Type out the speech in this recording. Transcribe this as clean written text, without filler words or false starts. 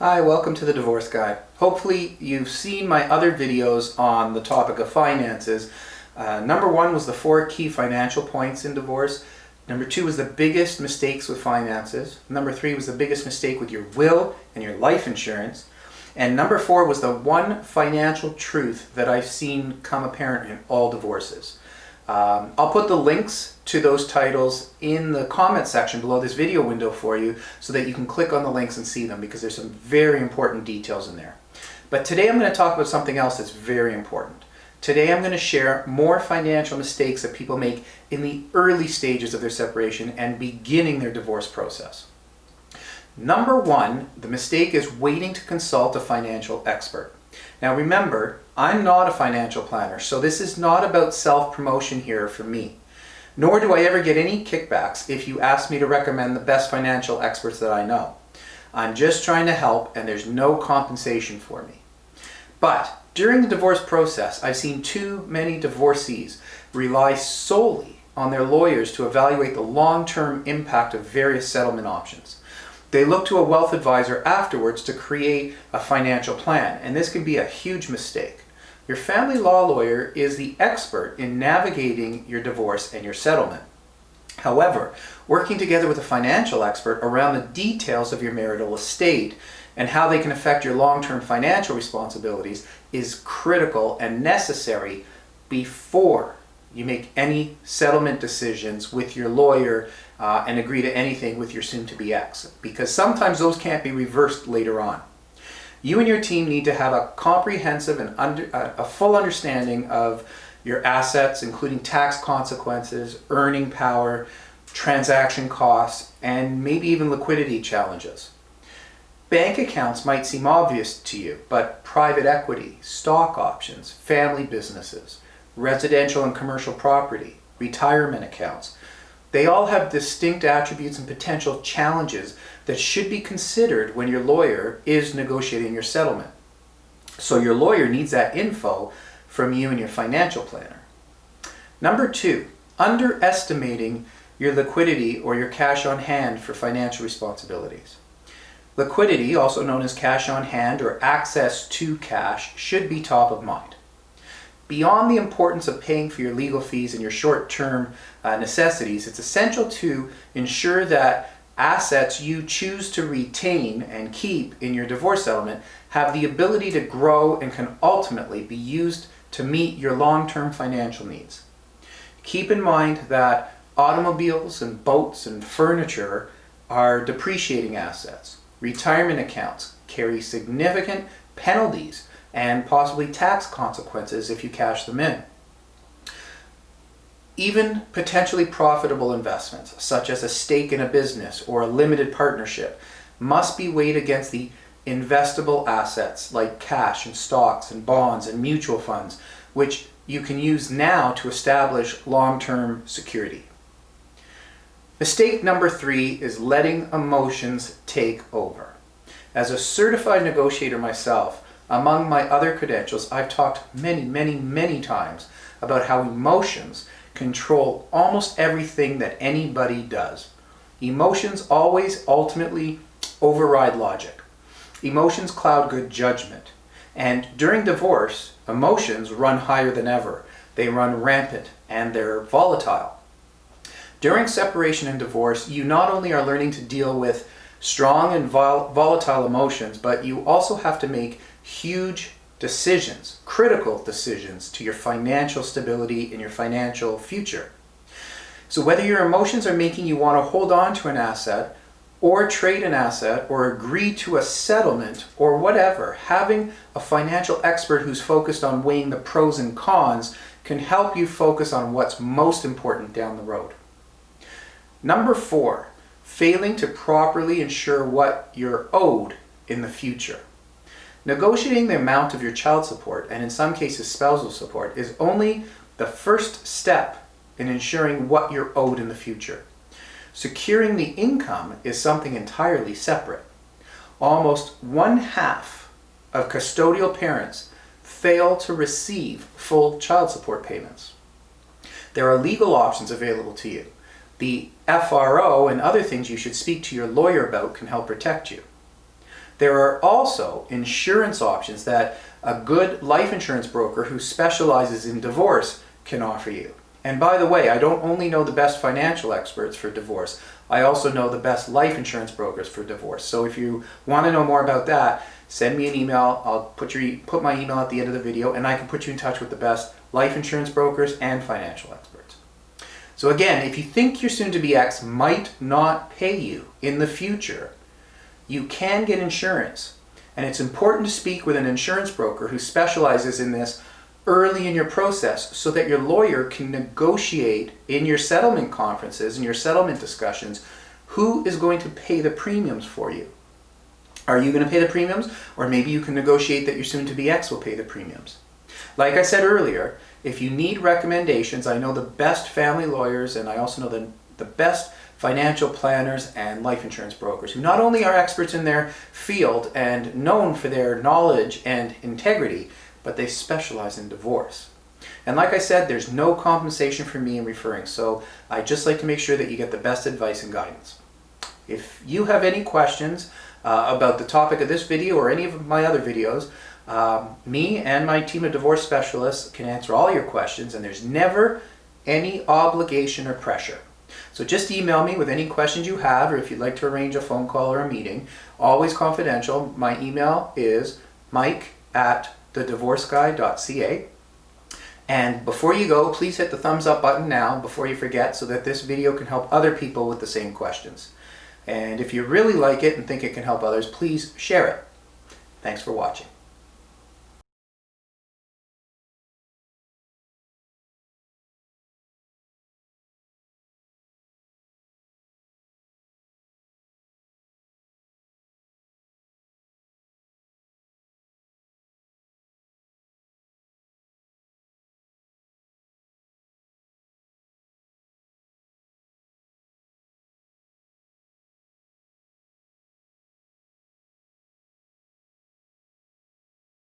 Hi, welcome to the Divorce Guide. Hopefully you've seen my other videos on the topic of finances. Number one was the 4 key financial points in divorce. Number 2 was the biggest mistakes with finances. Number 3 was the biggest mistake with your will and your life insurance. And number 4 was the one financial truth that I've seen come apparent in all divorces. I'll put the links to those titles in the comment section below this video window for you so that you can click on the links and see them, because there's some very important details in there. But today I'm going to talk about something else that's very important. Today I'm going to share more financial mistakes that people make in the early stages of their separation and beginning their divorce process. Number 1, the mistake is waiting to consult a financial expert. Now remember, I'm not a financial planner, so this is not about self-promotion here for me. Nor do I ever get any kickbacks if you ask me to recommend the best financial experts that I know. I'm just trying to help, and there's no compensation for me. But during the divorce process, I've seen too many divorcees rely solely on their lawyers to evaluate the long-term impact of various settlement options. They look to a wealth advisor afterwards to create a financial plan, and this can be a huge mistake. Your family law lawyer is the expert in navigating your divorce and your settlement. However, working together with a financial expert around the details of your marital estate and how they can affect your long-term financial responsibilities is critical and necessary before you make any settlement decisions with your lawyer and agree to anything with your soon-to-be ex, because sometimes those can't be reversed later on. You and your team need to have a comprehensive and a full understanding of your assets, including tax consequences, earning power, transaction costs, and maybe even liquidity challenges. Bank accounts might seem obvious to you, but private equity, stock options, family businesses, residential and commercial property, retirement accounts, they all have distinct attributes and potential challenges that should be considered when your lawyer is negotiating your settlement. So your lawyer needs that info from you and your financial planner. Number 2, underestimating your liquidity or your cash on hand for financial responsibilities. Liquidity, also known as cash on hand or access to cash, should be top of mind. Beyond the importance of paying for your legal fees and your short-term necessities, it's essential to ensure that assets you choose to retain and keep in your divorce settlement have the ability to grow and can ultimately be used to meet your long-term financial needs. Keep in mind that automobiles and boats and furniture are depreciating assets. Retirement accounts carry significant penalties and possibly tax consequences if you cash them in. Even potentially profitable investments, such as a stake in a business or a limited partnership, must be weighed against the investable assets like cash and stocks and bonds and mutual funds, which you can use now to establish long-term security. Mistake number 3 is letting emotions take over. As a certified negotiator myself, among my other credentials, I've talked many times about how emotions control almost everything that anybody does. Emotions always ultimately override logic. Emotions cloud good judgment. And during divorce, emotions run higher than ever. They run rampant and they're volatile. During separation and divorce, you not only are learning to deal with strong and volatile emotions, but you also have to make huge decisions, critical decisions to your financial stability and your financial future. So whether your emotions are making you want to hold on to an asset or trade an asset or agree to a settlement or whatever, having a financial expert who's focused on weighing the pros and cons can help you focus on what's most important down the road. Number 4, failing to properly ensure what you're owed in the future. Negotiating the amount of your child support, and in some cases spousal support, is only the first step in ensuring what you're owed in the future. Securing the income is something entirely separate. Almost 1/2 of custodial parents fail to receive full child support payments. There are legal options available to you. The FRO and other things you should speak to your lawyer about can help protect you. There are also insurance options that a good life insurance broker who specializes in divorce can offer you. And by the way, I don't only know the best financial experts for divorce, I also know the best life insurance brokers for divorce. So if you want to know more about that, send me an email. I'll put my email at the end of the video, and I can put you in touch with the best life insurance brokers and financial experts. So again, if you think your soon-to-be ex might not pay you in the future, you can get insurance. And it's important to speak with an insurance broker who specializes in this early in your process so that your lawyer can negotiate in your settlement conferences and your settlement discussions who is going to pay the premiums for you. Are you going to pay the premiums? Or maybe you can negotiate that your soon-to-be ex will pay the premiums. Like I said earlier, if you need recommendations, I know the best family lawyers, and I also know the best financial planners and life insurance brokers who not only are experts in their field and known for their knowledge and integrity, but they specialize in divorce. And like I said, there's no compensation for me in referring, so I just like to make sure that you get the best advice and guidance. If you have any questions about the topic of this video or any of my other videos, me and my team of divorce specialists can answer all your questions, and there's never any obligation or pressure. So just email me with any questions you have, or if you'd like to arrange a phone call or a meeting, always confidential. My email is mike@thedivorceguy.ca. And before you go, please hit the thumbs up button now before you forget, so that this video can help other people with the same questions. And if you really like it and think it can help others, please share it. Thanks for watching.